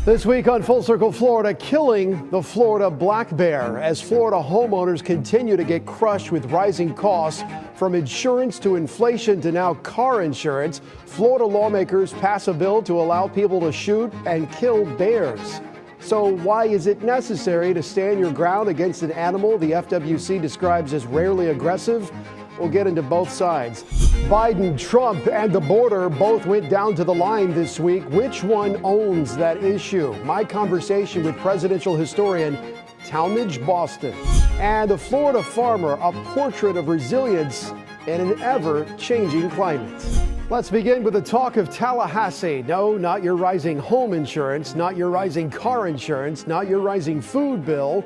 This week on Full Circle Florida, killing the Florida black bear as Florida homeowners continue to get crushed with rising costs from insurance to inflation to now car insurance. Florida lawmakers pass a bill to allow people to shoot and kill bears. So why is it necessary to stand your ground against an animal the FWC describes as rarely aggressive? We'll get into both sides. Biden, Trump, and the border both went down to the line this week. Which one owns that issue? My conversation with presidential historian Talmadge Boston. And the Florida farmer, a portrait of resilience in an ever-changing climate. Let's begin with the talk of Tallahassee. No, not your rising home insurance, not your rising car insurance, not your rising food bill,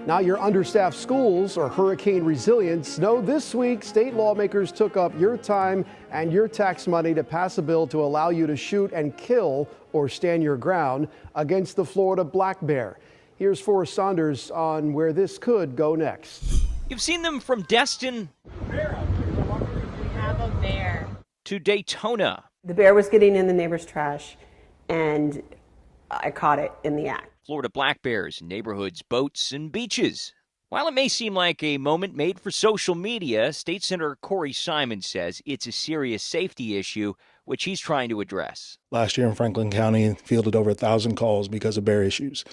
not your understaffed schools or hurricane resilience. No, this week, state lawmakers took up your time and your tax money to pass a bill to allow you to shoot and kill or stand your ground against the Florida black bear. Here's Forrest Saunders on where this could go next. You've seen them from Destin We have a bear. to Daytona. The bear was getting in the neighbor's trash, and I caught it in the act. Florida black bears in neighborhoods, boats, and beaches. While it may seem like a moment made for social media, State Senator Corey Simon says it's a serious safety issue, which he's trying to address. Last year in Franklin County, fielded over 1,000 calls because of bear issues.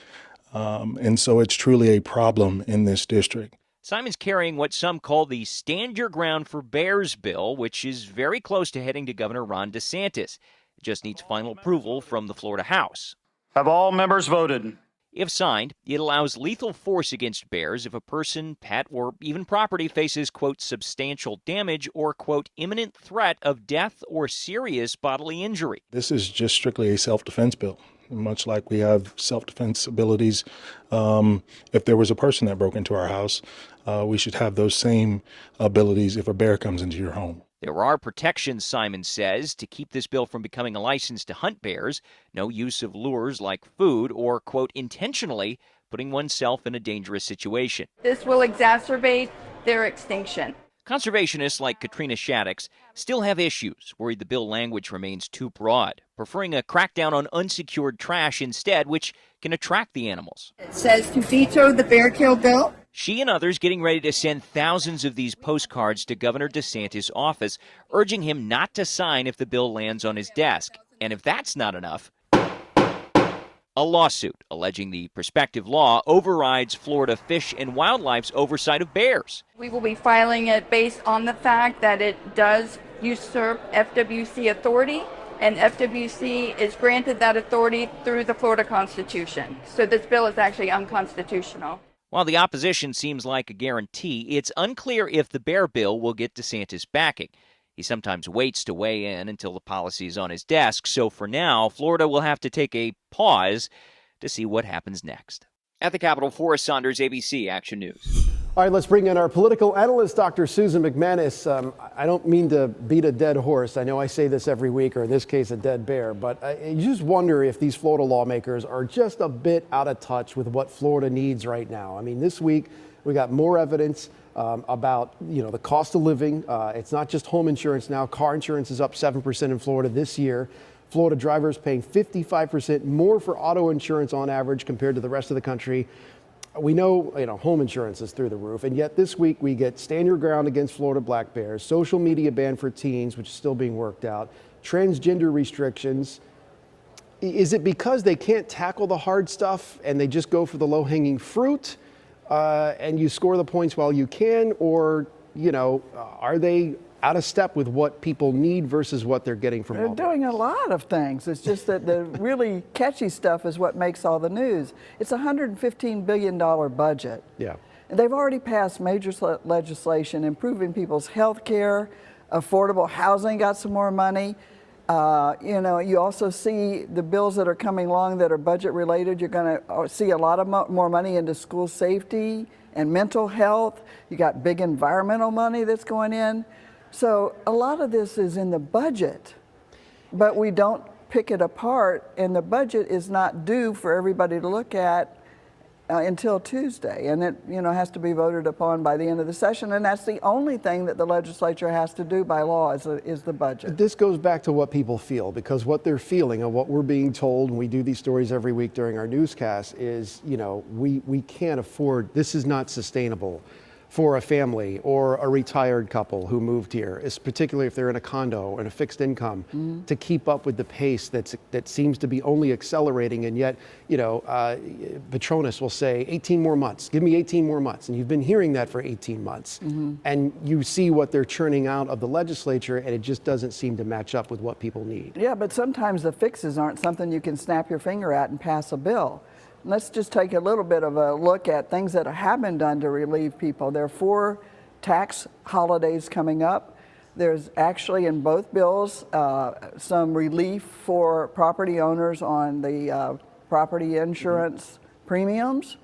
And so it's truly a problem in this district. Simon's carrying what some call the Stand Your Ground for Bears bill, which is very close to heading to Governor Ron DeSantis. It just needs final approval from the Florida House. Have all members voted? If signed, it allows lethal force against bears if a person, pet, or even property faces, quote, substantial damage or, quote, imminent threat of death or serious bodily injury. This is just strictly a self-defense bill, much like we have self-defense abilities. If there was a person that broke into our house, we should have those same abilities if a bear comes into your home. There are protections, Simon says, to keep this bill from becoming a license to hunt bears. No use of lures like food or, quote, intentionally putting oneself in a dangerous situation. This will exacerbate their extinction. Conservationists like Katrina Shaddix still have issues, worried the bill language remains too broad, preferring a crackdown on unsecured trash instead, which can attract the animals. It says to veto the bear kill bill. She and others getting ready to send thousands of these postcards to Governor DeSantis' office, urging him not to sign if the bill lands on his desk. And if that's not enough, a lawsuit alleging the prospective law overrides Florida Fish and Wildlife's oversight of bears. We will be filing it based on the fact that it does usurp FWC authority, and FWC is granted that authority through the Florida Constitution. So this bill is actually unconstitutional. While the opposition seems like a guarantee, it's unclear if the bear bill will get DeSantis backing. He sometimes waits to weigh in until the policy is on his desk, so for now, Florida will have to take a pause to see what happens next. At the Capitol, Forrest Saunders, ABC Action News. All right, let's bring in our political analyst, Dr. Susan MacManus. I don't mean to beat a dead horse. I know I say this every week, or in this case, a dead bear, but I just wonder if these Florida lawmakers are just a bit out of touch with what Florida needs right now. I mean, this week, we got more evidence about, the cost of living. It's not just home insurance now. Car insurance is up 7% in Florida this year. Florida drivers paying 55% more for auto insurance on average compared to the rest of the country. We know, home insurance is through the roof, and yet this week we get stand your ground against Florida black bears, social media ban for teens, which is still being worked out, transgender restrictions. Is it because they can't tackle the hard stuff and they just go for the low-hanging fruit, and you score the points while you can, or, are they out of step with what people need versus what they're getting from home? They're doing a lot of things. It's just that the really catchy stuff is what makes all the news. It's a $115 billion budget. Yeah. And they've already passed major legislation improving people's health care, affordable housing got some more money. You also see the bills that are coming along that are budget related. You're going to see a lot of more money into school safety and mental health. You got big environmental money that's going in. So a lot of this is in the budget, but we don't pick it apart, and the budget is not due for everybody to look at until Tuesday, and it has to be voted upon by the end of the session, and that's the only thing that the legislature has to do by law is the budget. This goes back to what people feel, because what they're feeling and what we're being told, and we do these stories every week during our newscast, is we can't afford, this is not sustainable for a family or a retired couple who moved here, particularly if they're in a condo and a fixed income, to keep up with the pace that seems to be only accelerating. And yet, Petronas will say 18 more months, give me 18 more months. And you've been hearing that for 18 months. And you see what they're churning out of the legislature, and it just doesn't seem to match up with what people need. Yeah, but sometimes the fixes aren't something you can snap your finger at and pass a bill. Let's just take a little bit of a look at things that have been done to relieve people. There are 4 tax holidays coming up. There's actually in both bills some relief for property owners on the property insurance premiums.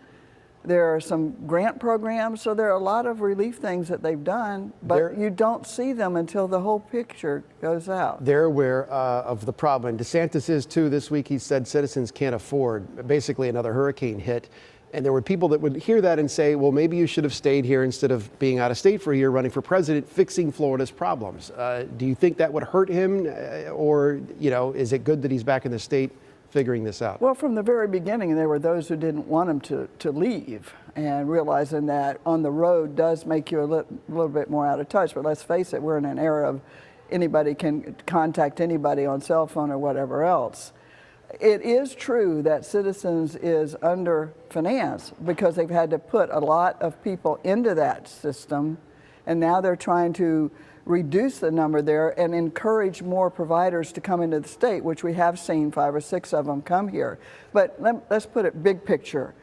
There are some grant programs, so there are a lot of relief things that they've done, but you don't see them until the whole picture goes out. They're aware of the problem. And DeSantis is too. This week he said citizens can't afford, basically another hurricane hit. And there were people that would hear that and say, well, maybe you should have stayed here instead of being out of state for a year running for president, fixing Florida's problems. Do you think that would hurt him? Or, is it good that he's back in the state figuring this out? Well, from the very beginning, there were those who didn't want him to leave, and realizing that on the road does make you a little bit more out of touch. But let's face it, we're in an era of anybody can contact anybody on cell phone or whatever else. It is true that Citizens is underfinanced because they've had to put a lot of people into that system, and now they're trying to reduce the number there and encourage more providers to come into the state, which we have seen 5 or 6 of them come here. But let's put it big picture.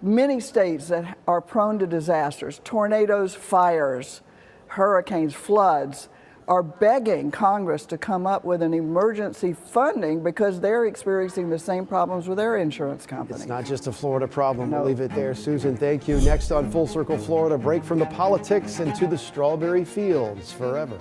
Many states that are prone to disasters, tornadoes, fires, hurricanes, floods, are begging Congress to come up with an emergency funding because they're experiencing the same problems with their insurance company. It's not just a Florida problem. No. We'll leave it there. Susan, thank you. Next on Full Circle Florida, break from the politics and to the strawberry fields forever.